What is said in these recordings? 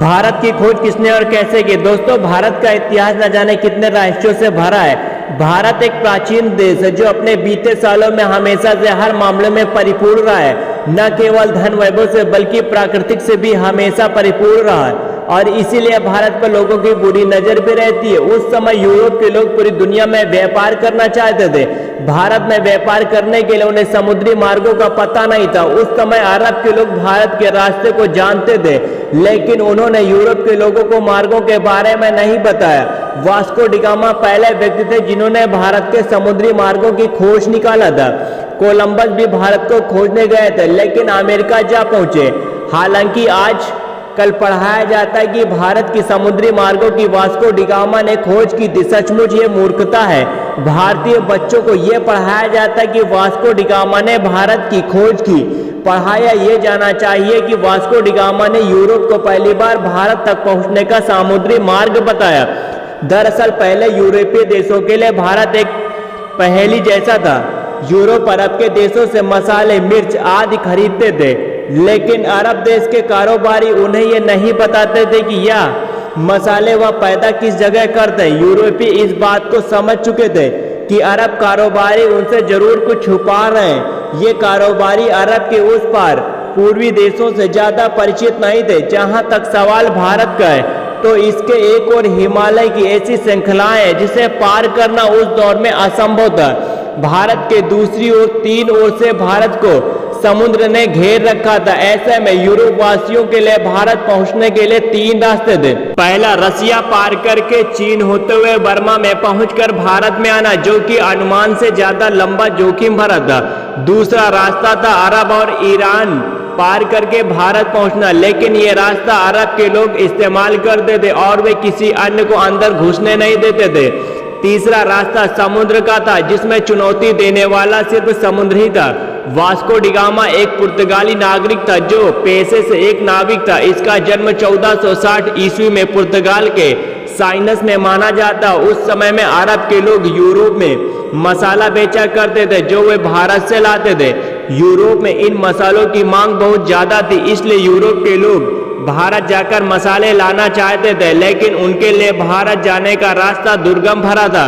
भारत की खोज किसने और कैसे की? दोस्तों, भारत का इतिहास न जाने कितने रहस्यों से भरा है। भारत एक प्राचीन देश है जो अपने बीते सालों में हमेशा से हर मामले में परिपूर्ण रहा है। न केवल धन वैभव से बल्कि प्राकृतिक से भी हमेशा परिपूर्ण रहा है और इसीलिए भारत पर लोगों की बुरी नजर भी रहती है। उस समय यूरोप के लोग पूरी दुनिया में व्यापार करना चाहते थे। भारत में व्यापार करने के लिए उन्हें समुद्री मार्गों का पता नहीं था। उस समय अरब के लोग भारत के रास्ते को जानते थे, लेकिन उन्होंने यूरोप के लोगों को मार्गों के बारे में नहीं बताया। वास्को डिगामा पहले व्यक्ति थे जिन्होंने भारत के समुद्री मार्गों की खोज निकाला था। कोलंबस भी भारत को खोजने गए थे, लेकिन अमेरिका जा पहुंचे। हालांकि आज कल पढ़ाया जाता है कि भारत की समुद्री मार्गों की वास्को डिगामा ने खोज की थी। सचमुच ये मूर्खता है। भारतीय बच्चों को ये पढ़ाया जाता है कि वास्को डिगामा ने भारत की खोज की। पढ़ाया ये जाना चाहिए कि वास्को डिगामा ने यूरोप को पहली बार भारत तक पहुंचने का समुद्री मार्ग बताया। दरअसल पहले यूरोपीय देशों के लिए भारत एक पहेली जैसा था। यूरोप अरब के देशों से मसाले, मिर्च आदि खरीदते थे, लेकिन अरब देश के कारोबारी उन्हें ये नहीं बताते थे कि यह मसाले वह पैदा किस जगह करते हैं। यूरोपीय इस बात को समझ चुके थे कि अरब कारोबारी उनसे जरूर कुछ छुपा रहे हैं। ये कारोबारी अरब के उस पार पूर्वी देशों से ज्यादा परिचित नहीं थे। जहां तक सवाल भारत का है, तो इसके एक और हिमालय की ऐसी श्रृंखलाएं हैं जिसे पार करना उस दौर में असंभव था। भारत के दूसरी ओर तीन ओर से भारत को समुद्र ने घेर रखा था। ऐसे में यूरोप वासियों के लिए भारत पहुंचने के लिए तीन रास्ते थे। पहला, रसिया पार करके चीन होते हुए बर्मा में पहुंचकर भारत में आना, जो कि अनुमान से ज्यादा लंबा जोखिम भरा था। दूसरा रास्ता था अरब और ईरान पार करके भारत पहुंचना, लेकिन ये रास्ता अरब के लोग इस्तेमाल करते थे और वे किसी अन्य को अंदर घुसने नहीं देते थे। तीसरा रास्ता समुद्र का था, जिसमें चुनौती देने वाला सिर्फ समुद्र ही था। वास्को डिगामा एक पुर्तगाली नागरिक था जो पेशे से एक नाविक था। इसका जन्म 1460 ईस्वी में पुर्तगाल के साइनस में माना जाता। उस समय में अरब के लोग यूरोप में मसाला बेचा करते थे जो वे भारत से लाते थे। यूरोप में इन मसालों की मांग बहुत ज्यादा थी, इसलिए यूरोप के लोग भारत जाकर मसाले लाना चाहते थे, लेकिन उनके लिए भारत जाने का रास्ता दुर्गम भरा था।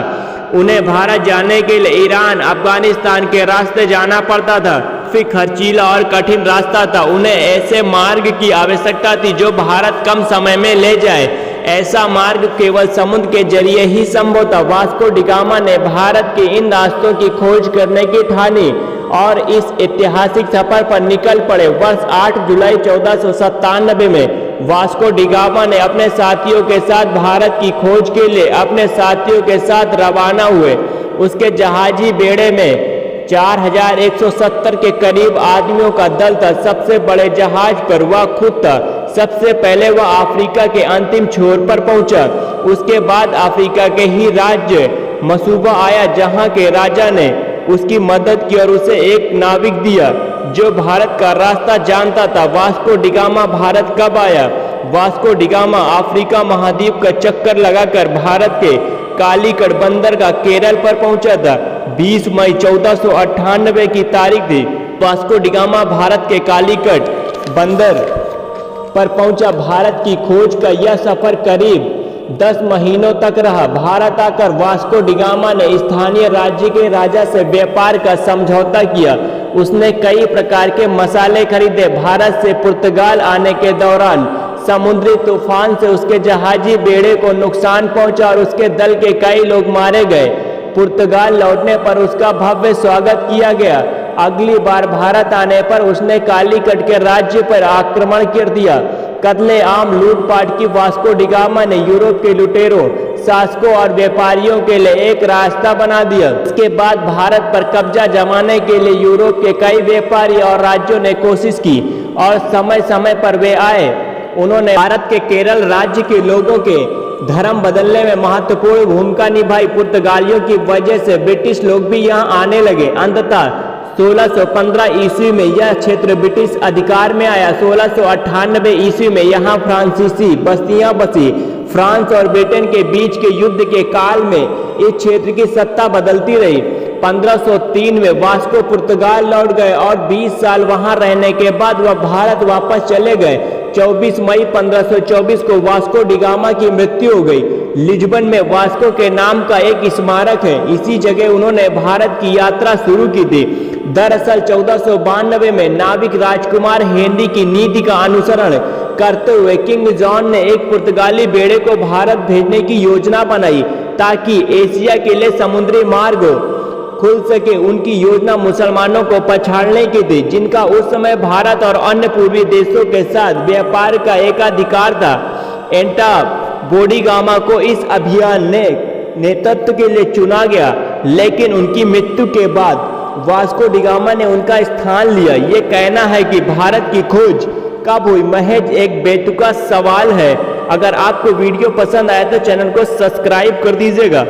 उन्हें भारत जाने के लिए ईरान, अफगानिस्तान के रास्ते जाना पड़ता था। फिर खर्चीला और कठिन रास्ता था। उन्हें ऐसे मार्ग की आवश्यकता थी जो भारत कम समय में ले जाए। ऐसा मार्ग केवल समुद्र के जरिए ही संभव था। वास्को डिगामा ने भारत के इन रास्तों की खोज करने की ठानी और इस ऐतिहासिक सफर पर निकल पड़े। वर्ष 8 जुलाई 1497 में वास्को डिगामा ने अपने साथियों के साथ भारत की खोज के लिए अपने साथियों के साथ रवाना हुए। उसके जहाजी बेड़े में 4170 के करीब आदमियों का दल था। सबसे बड़े जहाज पर वह खुद था। सबसे पहले वह अफ्रीका के अंतिम छोर पर पहुंचा। उसके बाद अफ्रीका के ही राज्य मसूबा आया, जहां के राजा ने उसकी मदद की और उसे एक नाविक दिया जो भारत का रास्ता जानता था। वास्को डिगामा भारत कब आया? वास्को डिगामा अफ्रीका महाद्वीप का चक्कर लगाकर भारत के कालीकट बंदर का केरल पर पहुंचा था। 20 मई 1498 की तारीख थी। वास्को डिगामा भारत के कालीकट बंदर पर पहुंचा। भारत की खोज का यह सफर करीब 10 महीनों तक रहा। भारत आकर वास्को डिगामा ने स्थानीय राज्य के राजा से व्यापार का समझौता किया। उसने कई प्रकार के मसाले खरीदे। भारत से पुर्तगाल आने के दौरान समुद्री तूफान से उसके जहाजी बेड़े को नुकसान पहुंचा और उसके दल के कई लोग मारे गए। पुर्तगाल लौटने पर उसका भव्य स्वागत किया गया। अगली बार भारत आने पर उसने कालीकट के राज्य पर आक्रमण कर दिया। कत्ले आम लूटपाट की वास्को डिगामा ने यूरोप के लुटेरों, शासकों और व्यापारियों के लिए एक रास्ता बना दिया। इसके बाद भारत पर कब्जा जमाने के लिए यूरोप के कई व्यापारी और राज्यों ने कोशिश की और समय समय पर वे आए। उन्होंने भारत के केरल राज्य के लोगों के धर्म बदलने में महत्वपूर्ण भूमिका निभाई। पुर्तगालियों की वजह से ब्रिटिश लोग भी यहाँ आने लगे। अंततः 1615 ईस्वी में यह क्षेत्र ब्रिटिश अधिकार में आया। 1698 ईस्वी में यहाँ फ्रांसीसी बस्तियां बसी। फ्रांस और ब्रिटेन के बीच के युद्ध के काल में इस क्षेत्र की सत्ता बदलती रही। 1503 में वास्को पुर्तगाल लौट गए और 20 साल वहां रहने के बाद वह भारत वापस चले गए। 24 मई 1524 को वास्को डिगामा की मृत्यु हो गई। लिस्बन में वास्को के नाम का एक स्मारक है। इसी जगह उन्होंने भारत की यात्रा शुरू की थी। दरअसल 1492 में नाविक राजकुमार हेनरी की नीति का अनुसरण करते हुए किंग जॉन ने एक पुर्तगाली बेड़े को भारत भेजने की योजना बनाई ताकि एशिया के लिए समुद्री मार्ग खुल सके। उनकी योजना मुसलमानों को पछाड़ने की थी, जिनका उस समय भारत और अन्य पूर्वी देशों के साथ व्यापार का एकाधिकार था। एंटा बोडीगामा को इस अभियान ने नेतृत्व के लिए चुना गया, लेकिन उनकी मृत्यु के बाद वास्को डिगामा ने उनका स्थान लिया। ये कहना है कि भारत की खोज कब हुई, महज एक बेतुका सवाल है। अगर आपको वीडियो पसंद आया तो चैनल को सब्सक्राइब कर दीजिएगा।